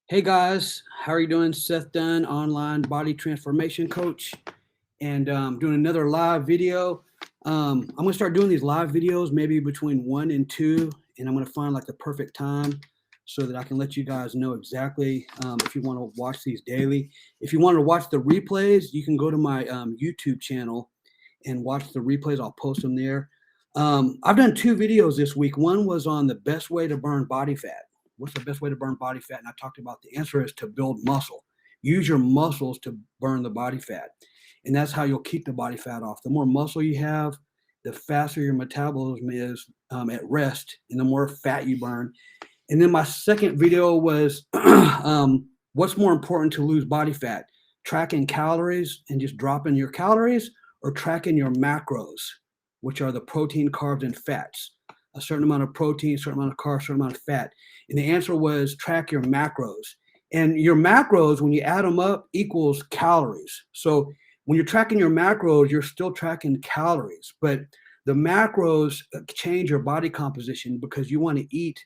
Hey guys, how are you doing? Seth Dunn, online body transformation coach, and doing another live video. I'm gonna start doing these live videos maybe between 1 and 2, and I'm gonna find like the perfect time so that I can let you guys know exactly if you want to watch these daily. If you want to watch the replays, you can go to my YouTube channel and watch the replays. I'll post them there. I've done 2 videos this week. One was on the best way to burn body fat. What's the best way to burn body fat? And I talked about the answer is to build muscle. Use your muscles to burn the body fat. And that's how you'll keep the body fat off. The more muscle you have, the faster your metabolism is at rest and the more fat you burn. And then my second video was what's more important to lose body fat? Tracking calories and just dropping your calories, or tracking your macros, which are the protein, carbs, and fats. A certain amount of protein, a certain amount of carbs, a certain amount of fat. And the answer was track your macros. And your macros, when you add them up, equals calories. So when you're tracking your macros, you're still tracking calories, but the macros change your body composition because you want to eat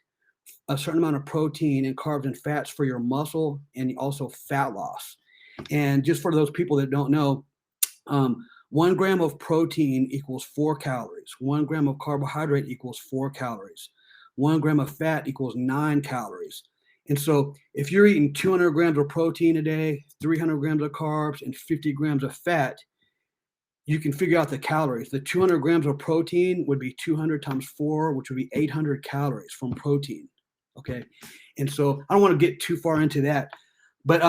a certain amount of protein and carbs and fats for your muscle and also fat loss. And just for those people that don't know, 1 gram of protein equals 4 calories. 1 gram of carbohydrate equals 4 calories. 1 gram of fat equals 9 calories. And so if you're eating 200 grams of protein a day, 300 grams of carbs, and 50 grams of fat, you can figure out the calories. The 200 grams of protein would be 200 times 4, which would be 800 calories from protein. Okay. And so I don't want to get too far into that. But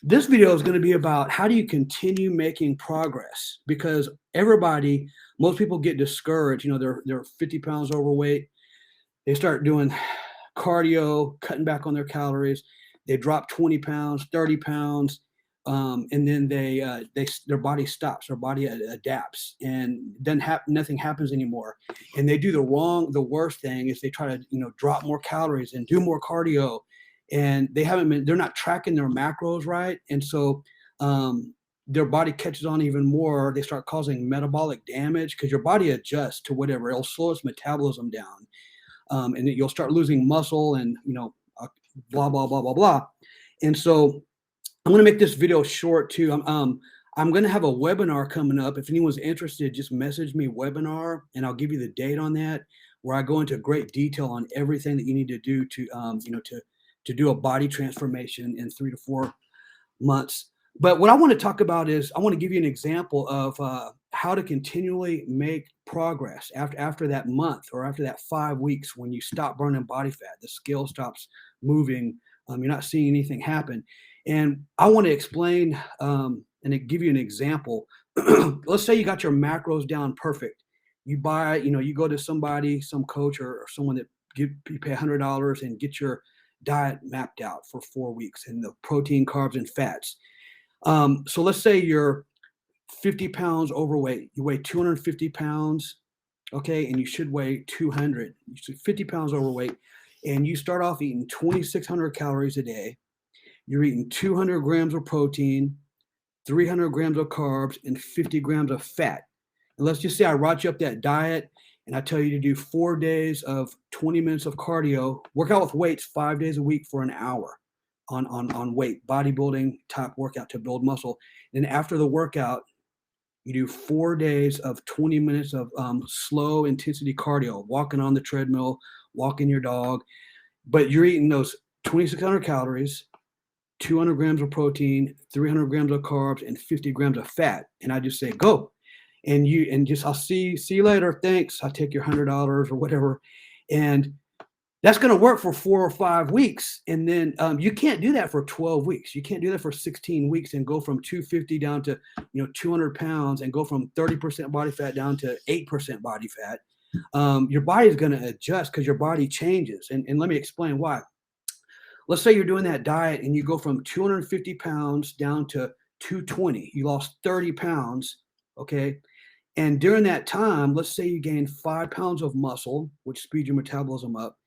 this video is going to be about how do you continue making progress, because most people get discouraged. You know, they're 50 pounds overweight. They start doing cardio, cutting back on their calories. They drop 20 pounds, 30 pounds, and then their body stops, their body adapts, and then nothing happens anymore. And they do the worst thing is they try to drop more calories and do more cardio, and they're not tracking their macros right, and so their body catches on even more. They start causing metabolic damage because your body adjusts to whatever. It'll slow its metabolism down, and you'll start losing muscle, and blah blah blah blah blah. And so I'm going to make this video short too. I'm going to have a webinar coming up. If anyone's interested, just message me webinar, and I'll give you the date on that, where I go into great detail on everything that you need to do to do a body transformation in 3 to 4 months. But what I want to talk about is I want to give you an example of how to continually make progress after that month or after that 5 weeks when you stop burning body fat. The scale stops moving. You're not seeing anything happen. And I want to explain and give you an example. Let's say you got your macros down perfect. You go to somebody, some coach or someone that you pay $100 and get your diet mapped out for 4 weeks and the protein, carbs, and fats. So let's say you're 50 pounds overweight. You weigh 250 pounds, okay, and you should weigh 200. You're 50 pounds overweight, and you start off eating 2,600 calories a day. You're eating 200 grams of protein, 300 grams of carbs, and 50 grams of fat. And let's just say I write you up that diet, and I tell you to do 4 days of 20 minutes of cardio, work out with weights 5 days a week for an hour on weight, bodybuilding type workout to build muscle. And after the workout, you do 4 days of 20 minutes of slow intensity cardio, walking on the treadmill, walking your dog, but you're eating those 2,600 calories, 200 grams of protein, 300 grams of carbs, and 50 grams of fat. And I just say, go. And I'll see you later. Thanks. I'll take your $100 or whatever. And that's going to work for 4 or 5 weeks. And then you can't do that for 12 weeks. You can't do that for 16 weeks and go from 250 down to 200 pounds and go from 30% body fat down to 8% body fat. Your body is going to adjust because your body changes. And let me explain why. Let's say you're doing that diet and you go from 250 pounds down to 220. You lost 30 pounds, okay? And during that time, let's say you gain 5 pounds of muscle, which speeds your metabolism up.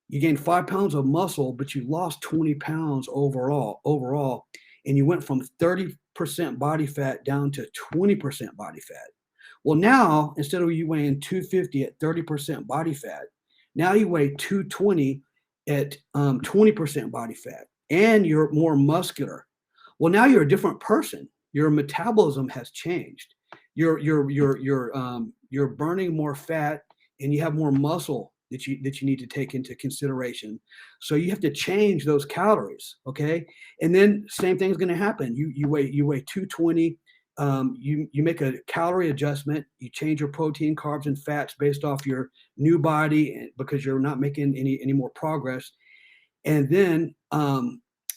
You gained 5 pounds of muscle, but you lost 20 pounds overall, and you went from 30% body fat down to 20% body fat. Well, now, instead of you weighing 250 at 30% body fat, now you weigh 220 at 20% body fat. and you're more muscular. Well, now you're a different person. Your metabolism has changed. You're burning more fat, and you have more muscle that you need to take into consideration. So you have to change those calories, okay? And then same thing is going to happen. You weigh 220. You make a calorie adjustment. You change your protein, carbs, and fats based off your new body because you're not making any more progress. And then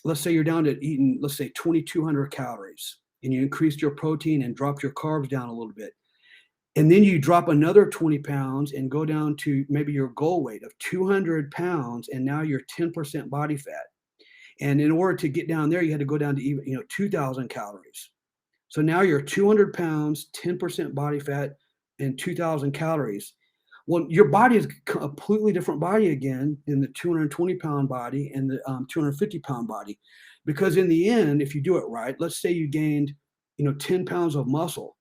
let's say you're down to eating, let's say 2,200 calories, and you increased your protein and dropped your carbs down a little bit. And then you drop another 20 pounds and go down to maybe your goal weight of 200 pounds, and now you're 10% body fat. And in order to get down there, you had to go down to even 2,000 calories. So now you're 200 pounds, 10% body fat, and 2,000 calories. Well, your body is a completely different body again than the 220-pound body and the 250-pound body. Because in the end, if you do it right, let's say you gained 10 pounds of muscle.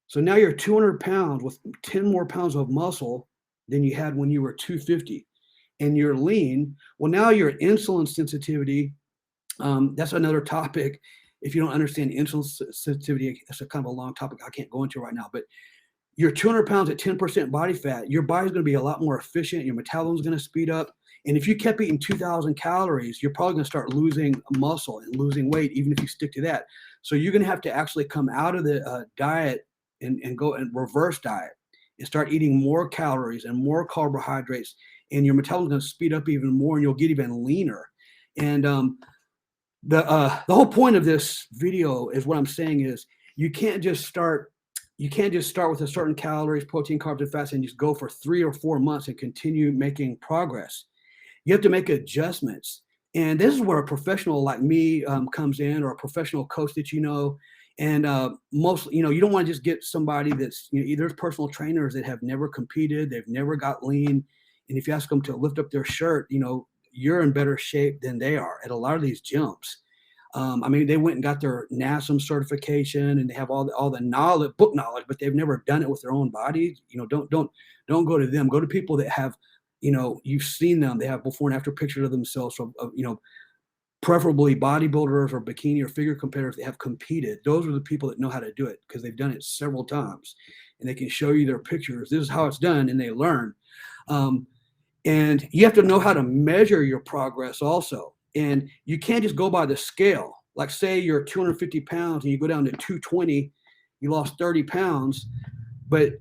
So now you're 200 pounds with 10 more pounds of muscle than you had when you were 250, and you're lean. Well, now your insulin sensitivity, that's another topic. If you don't understand insulin sensitivity, it's a kind of a long topic I can't go into right now, but you're 200 pounds at 10% body fat, your body's going to be a lot more efficient. Your metabolism is going to speed up. And if you kept eating 2,000 calories, you're probably going to start losing muscle and losing weight, even if you stick to that. So you're going to have to actually come out of the diet and go and reverse diet and start eating more calories and more carbohydrates. And your metabolism is going to speed up even more, and you'll get even leaner. And the whole point of this video is what I'm saying is you can't just start with a certain calories, protein, carbs, and fats and just go for 3 or 4 months and continue making progress. You have to make adjustments. And this is where a professional like me comes in, or a professional coach that you know. And most, you don't want to just get somebody that's, there's personal trainers that have never competed, they've never got lean. And if you ask them to lift up their shirt, you're in better shape than they are at a lot of these gyms. I mean, they went and got their NASM certification, and they have all the knowledge, book knowledge, but they've never done it with their own bodies. Don't go to them. Go to people that have, you've seen them. They have before and after pictures of themselves from, preferably bodybuilders or bikini or figure competitors that have competed. Those are the people that know how to do it because they've done it several times, and they can show you their pictures. This is how it's done, and they learn. And you have to know how to measure your progress also. And you can't just go by the scale. Like say you're 250 pounds and you go down to 220, you lost 30 pounds, but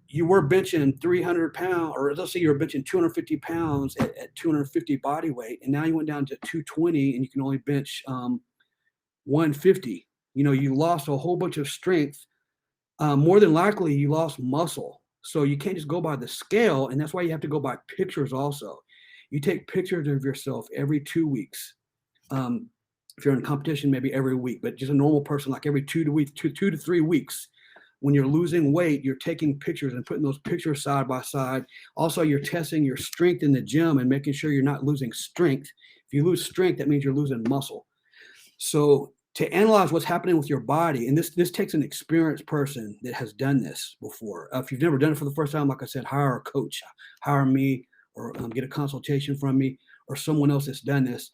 you were benching 300 pounds, or let's say you're benching 250 pounds at 250 body weight, and now you went down to 220 and you can only bench 150. You lost a whole bunch of strength. More than likely you lost muscle. So you can't just go by the scale, and that's why you have to go by pictures also. You take pictures of yourself every 2 weeks. If you're in competition, maybe every week, but just a normal person, like every 2 to 3 weeks. When you're losing weight, you're taking pictures and putting those pictures side by side. Also, you're testing your strength in the gym and making sure you're not losing strength. If you lose strength, that means you're losing muscle. So to analyze what's happening with your body, and this takes an experienced person that has done this before. If you've never done it for the first time, like I said, hire a coach, hire me, or get a consultation from me or someone else that's done this.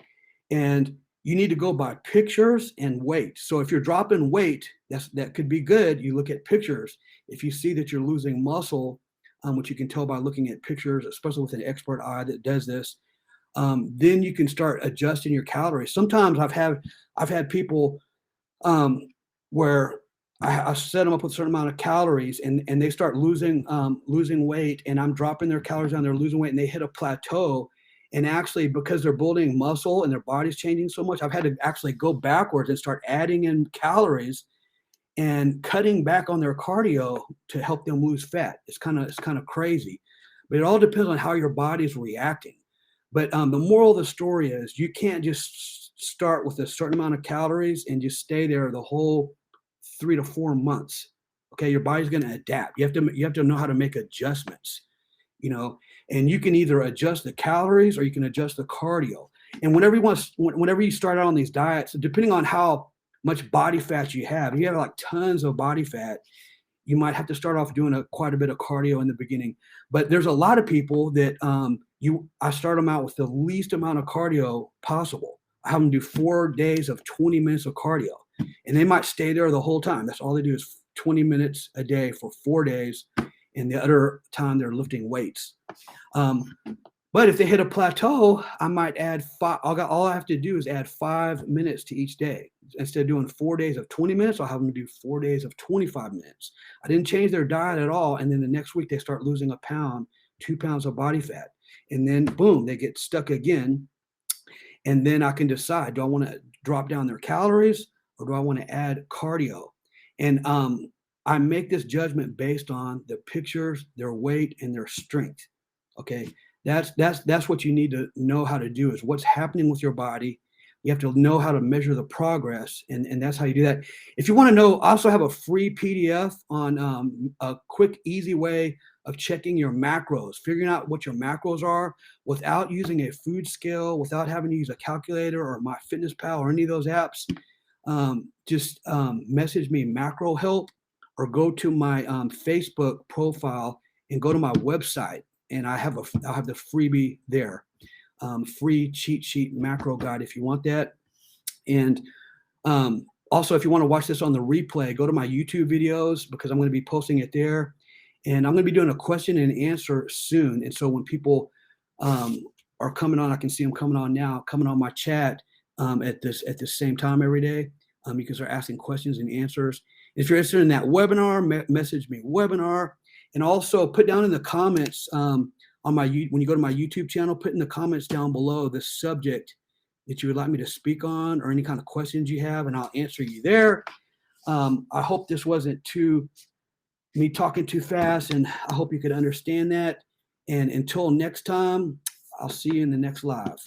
And you need to go by pictures and weight. So if you're dropping weight, that could be good. You look at pictures. If you see that you're losing muscle, which you can tell by looking at pictures, especially with an expert eye that does this, then you can start adjusting your calories. Sometimes I've had people where I set them up with a certain amount of calories, and they start losing weight, and I'm dropping their calories down, they're losing weight, and they hit a plateau. And actually, because they're building muscle and their body's changing so much, I've had to actually go backwards and start adding in calories and cutting back on their cardio to help them lose fat. It's kind of crazy, but it all depends on how your body's reacting. But the moral of the story is you can't just start with a certain amount of calories and just stay there the whole 3 to 4 months. Okay, your body's going to adapt. You have to know how to make adjustments. And you can either adjust the calories or you can adjust the cardio. And whenever you start out on these diets, depending on how much body fat you have, if you have like tons of body fat, you might have to start off doing quite a bit of cardio in the beginning. But there's a lot of people that I start them out with the least amount of cardio possible. I have them do 4 days of 20 minutes of cardio, and they might stay there the whole time. That's all they do is 20 minutes a day for 4 days, and the other time they're lifting weights. But if they hit a plateau, I might add all I have to do is add 5 minutes to each day. Instead of doing 4 days of 20 minutes, I'll have them do 4 days of 25 minutes. I didn't change their diet at all. And then the next week they start losing a pound, 2 pounds of body fat. And then boom, they get stuck again. And then I can decide, do I want to drop down their calories or do I want to add cardio? And I make this judgment based on the pictures, their weight, and their strength. Okay. That's what you need to know how to do, is what's happening with your body. You have to know how to measure the progress, and that's how you do that. If you want to know, I also have a free PDF on a quick, easy way of checking your macros, figuring out what your macros are without using a food scale, without having to use a calculator or MyFitnessPal or any of those apps. Just message me macro help, or go to my Facebook profile and go to my website. And I'll have the freebie there, free cheat sheet macro guide if you want that. And also, if you want to watch this on the replay, go to my YouTube videos, because I'm going to be posting it there. And I'm going to be doing a question and answer soon. And so when people are coming on, I can see them coming on now, coming on my chat at the same time every day, because they're asking questions and answers. If you're interested in that webinar, message me webinar. And also put down in the comments when you go to my YouTube channel, put in the comments down below the subject that you would like me to speak on, or any kind of questions you have, and I'll answer you there. I hope this wasn't me talking too fast, and I hope you could understand that. And until next time, I'll see you in the next live.